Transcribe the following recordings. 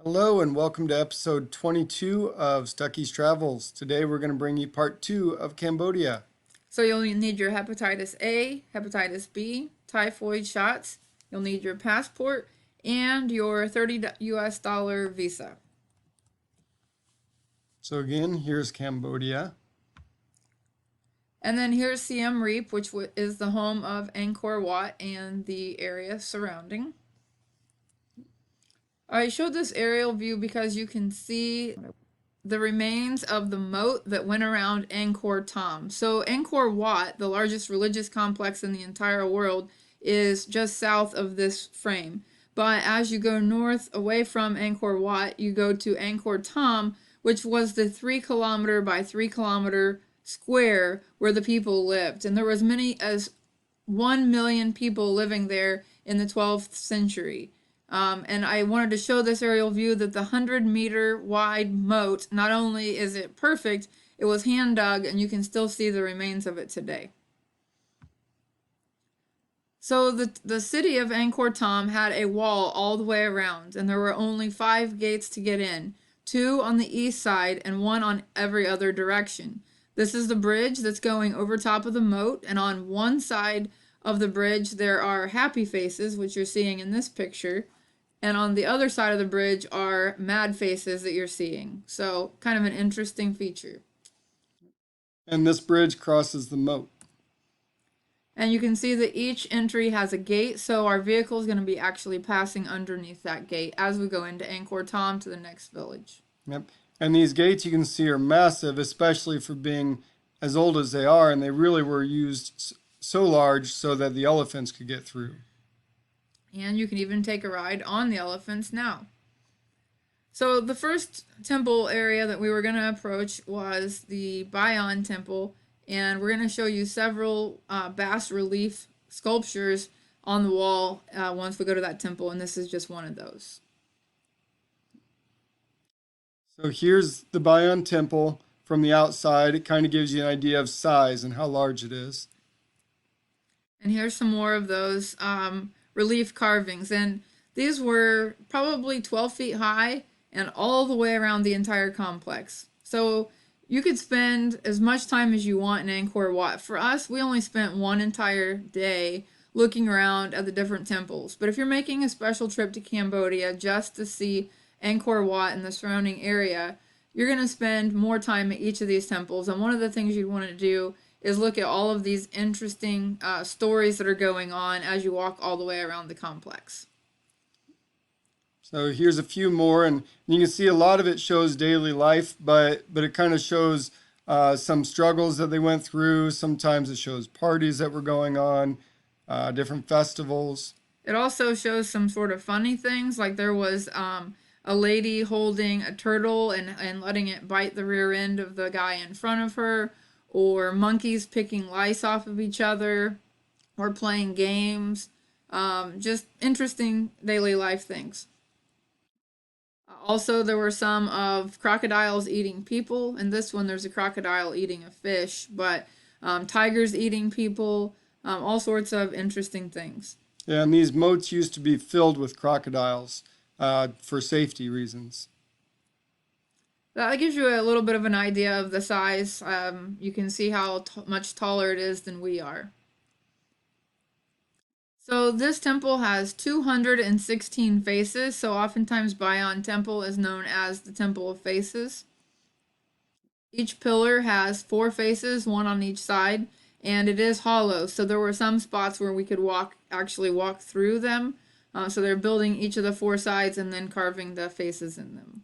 Hello and welcome to episode 22 of Stucky's Travels. Today we're going to bring you part 2 of Cambodia. So you'll need your hepatitis A, hepatitis B, typhoid shots. You'll need your passport and your $30 visa. So again, here's Cambodia. And then here's Siem Reap, which is the home of Angkor Wat and the area surrounding. I showed this aerial view because you can see the remains of the moat that went around Angkor Thom. So Angkor Wat, the largest religious complex in the entire world, is just south of this frame. But as you go north away from Angkor Wat, you go to Angkor Thom, which was the 3 kilometer by 3 kilometer square where the people lived. And there was many as 1 million people living there in the 12th century. And I wanted to show this aerial view that the 100-meter wide moat, not only is it perfect, it was hand dug and you can still see the remains of it today. So the city of Angkor Thom had a wall all the way around, and there were only 5 gates to get in, 2 on the east side and 1 on every other direction. This is the bridge that's going over top of the moat, and on one side of the bridge there are happy faces, which you're seeing in this picture. And on the other side of the bridge are mad faces that you're seeing. So kind of an interesting feature. And this bridge crosses the moat. And you can see that each entry has a gate, so our vehicle is going to be actually passing underneath that gate as we go into Angkor Thom to the next village. Yep. And these gates you can see are massive, especially for being as old as they are, and they really were used so large so that the elephants could get through. And you can even take a ride on the elephants now. So the first temple area that we were going to approach was the Bayon Temple, and we're going to show you several bas relief sculptures on the wall once we go to that temple, and this is just one of those. So here's the Bayon Temple from the outside. It kind of gives you an idea of size and how large it is. And here's some more of those relief carvings, and these were probably 12 feet high and all the way around the entire complex. So you could spend as much time as you want in Angkor Wat. For us, we only spent one entire day looking around at the different temples. But if you're making a special trip to Cambodia just to see Angkor Wat and the surrounding area, you're going to spend more time at each of these temples. And one of the things you'd want to do is look at all of these interesting stories that are going on as you walk all the way around the complex. So here's a few more, and you can see a lot of it shows daily life, but it kind of shows some struggles that they went through. Sometimes it shows parties that were going on, different festivals. It also shows some sort of funny things, like there was a lady holding a turtle and letting it bite the rear end of the guy in front of her, or monkeys picking lice off of each other, or playing games. Just interesting daily life things. Also, there were some of crocodiles eating people. In this one, there's a crocodile eating a fish, but tigers eating people, all sorts of interesting things. Yeah, and these moats used to be filled with crocodiles for safety reasons. That gives you a little bit of an idea of the size. You can see how much taller it is than we are. So this temple has 216 faces, so oftentimes Bayon Temple is known as the Temple of Faces. Each pillar has 4 faces, 1 on each side, and it is hollow, so there were some spots where we could actually walk through them. So they're building each of the 4 sides and then carving the faces in them.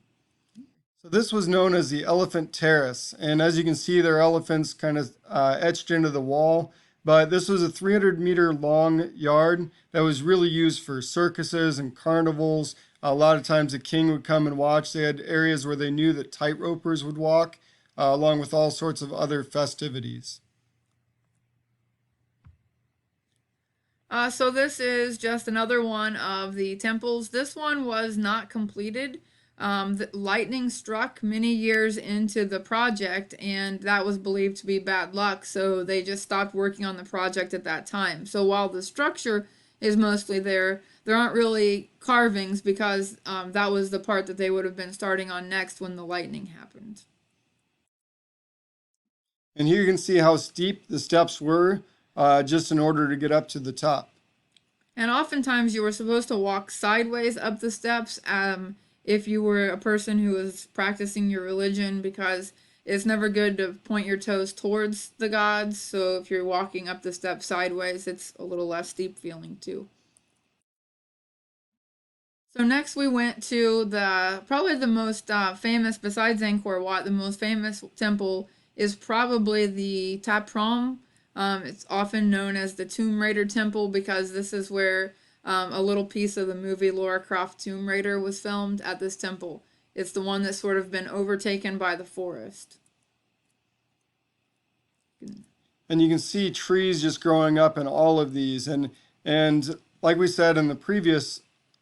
So this was known as the Elephant Terrace, and as you can see, there are elephants kind of etched into the wall. But this was a 300-meter long yard that was really used for circuses and carnivals. A lot of times the king would come and watch. They had areas where they knew that tightropers would walk, along with all sorts of other festivities. So this is just another one of the temples. This one was not completed. The lightning struck many years into the project, and that was believed to be bad luck, so they just stopped working on the project at that time. So while the structure is mostly there, there aren't really carvings because that was the part that they would have been starting on next when the lightning happened. And here you can see how steep the steps were just in order to get up to the top. And oftentimes you were supposed to walk sideways up the steps if you were a person who was practicing your religion, because it's never good to point your toes towards the gods. So if you're walking up the steps sideways, it's a little less steep feeling too. So next we went to the probably the most famous, besides Angkor Wat, the most famous temple is probably the Tap Prom. It's often known as the Tomb Raider Temple because this is where a little piece of the movie Lara Croft Tomb Raider was filmed at this temple. It's the one that's sort of been overtaken by the forest. And you can see trees just growing up in all of these. And like we said in the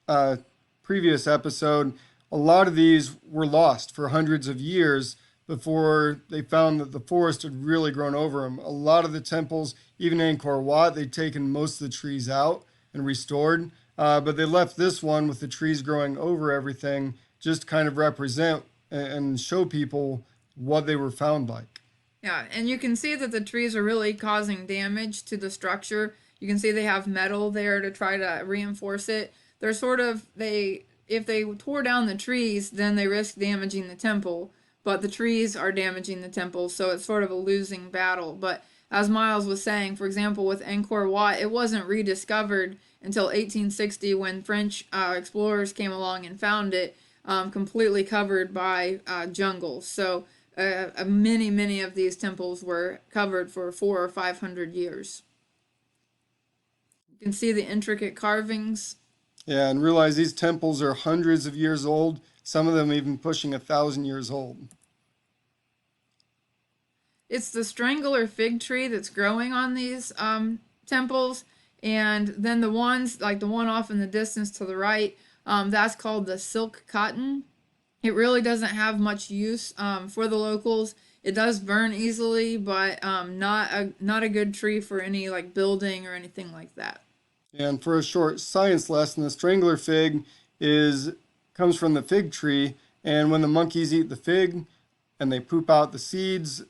uh, previous episode, a lot of these were lost for hundreds of years before they found that the forest had really grown over them. A lot of the temples, even Angkor Wat, they'd taken most of the trees out and restored, but they left this one with the trees growing over everything, just to kind of represent and show people what they were found like. Yeah, and you can see that the trees are really causing damage to the structure. You can see they have metal there to try to reinforce it. They're sort of they if they tore down the trees, then they risk damaging the temple, but the trees are damaging the temple, so it's sort of a losing battle. But as Miles was saying, for example, with Angkor Wat, it wasn't rediscovered until 1860 when French explorers came along and found it, completely covered by jungle. So many of these temples were covered for 400 or 500 years. You can see the intricate carvings. Yeah, and realize these temples are hundreds of years old, some of them even pushing 1,000 years old. It's the strangler fig tree that's growing on these temples, and then the ones like the one off in the distance to the right, that's called the silk cotton. It really doesn't have much use for the locals. It does burn easily, but not a good tree for any like building or anything like that. And for a short science lesson, the strangler fig is comes from the fig tree, and when the monkeys eat the fig and they poop out the seeds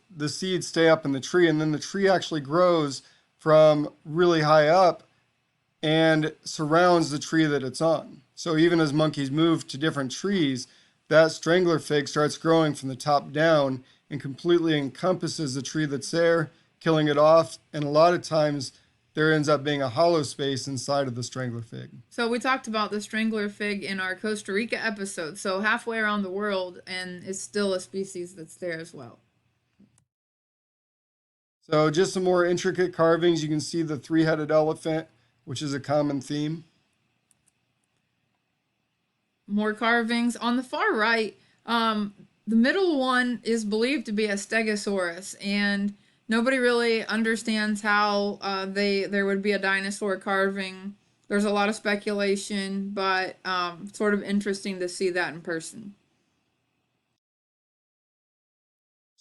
stay up in the tree, and then the tree actually grows from really high up and surrounds the tree that it's on. So even as monkeys move to different trees, that strangler fig starts growing from the top down and completely encompasses the tree that's there, killing it off. And a lot of times there ends up being a hollow space inside of the strangler fig. So we talked about the strangler fig in our Costa Rica episode. So halfway around the world, and it's still a species that's there as well. So just some more intricate carvings. You can see the three-headed elephant, which is a common theme. More carvings on the far right. The middle one is believed to be a Stegosaurus, and nobody really understands how there would be a dinosaur carving. There's a lot of speculation, but sort of interesting to see that in person.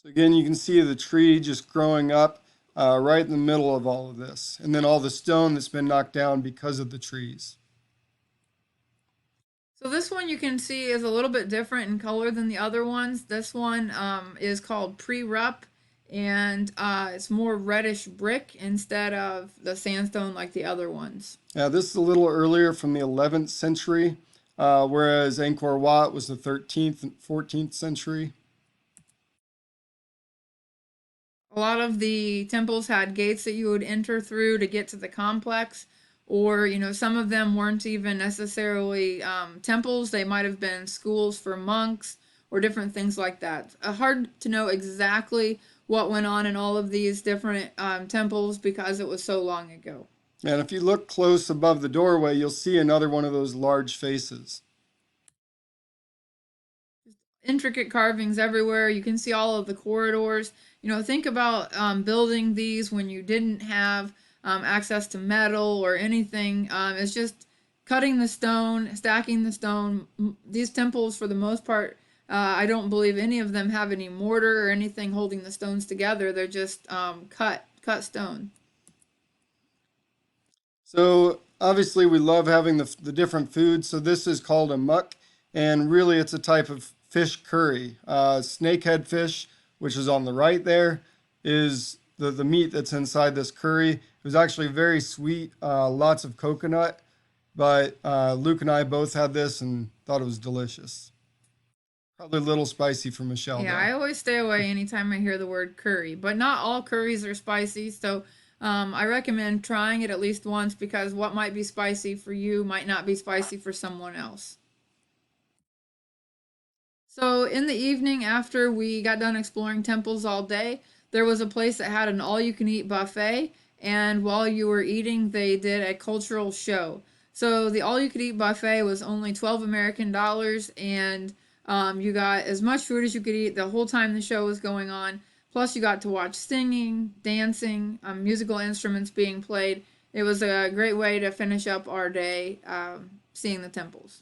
So again, you can see the tree just growing up right in the middle of all of this. And then all the stone that's been knocked down because of the trees. So this one you can see is a little bit different in color than the other ones. This one is called pre-rup, and it's more reddish brick instead of the sandstone like the other ones. Now, this is a little earlier from the 11th century, whereas Angkor Wat was the 13th and 14th century. A lot of the temples had gates that you would enter through to get to the complex, or some of them weren't even necessarily temples. They might have been schools for monks or different things like that. Hard to know exactly what went on in all of these different temples because it was so long ago. And if you look close above the doorway, you'll see another one of those large faces. Intricate carvings everywhere. You can see all of the corridors. Think about building these when you didn't have access to metal or anything. It's just cutting the stone, stacking the stone. These temples, for the most part, I don't believe any of them have any mortar or anything holding the stones together. They're just cut stone. So obviously we love having the different foods. So this is called a muck, and really it's a type of fish curry. Snakehead fish, which is on the right there, is the meat that's inside this curry. It was actually very sweet, lots of coconut. But Luke and I both had this and thought it was delicious. Probably a little spicy for Michelle Yeah, though. I always stay away anytime I hear the word curry, but not all curries are spicy. So I recommend trying it at least once because what might be spicy for you might not be spicy for someone else. So in the evening, after we got done exploring temples all day, there was a place that had an all-you-can-eat buffet, and while you were eating, they did a cultural show. So the all-you-could-eat buffet was only 12 American dollars, and you got as much food as you could eat the whole time the show was going on. Plus, you got to watch singing, dancing, musical instruments being played. It was a great way to finish up our day seeing the temples.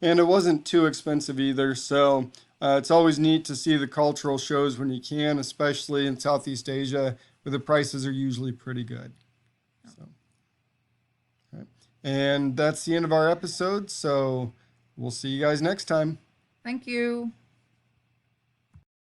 And it wasn't too expensive either. So it's always neat to see the cultural shows when you can, especially in Southeast Asia, where the prices are usually pretty good. So, all right. And that's the end of our episode. So we'll see you guys next time. Thank you.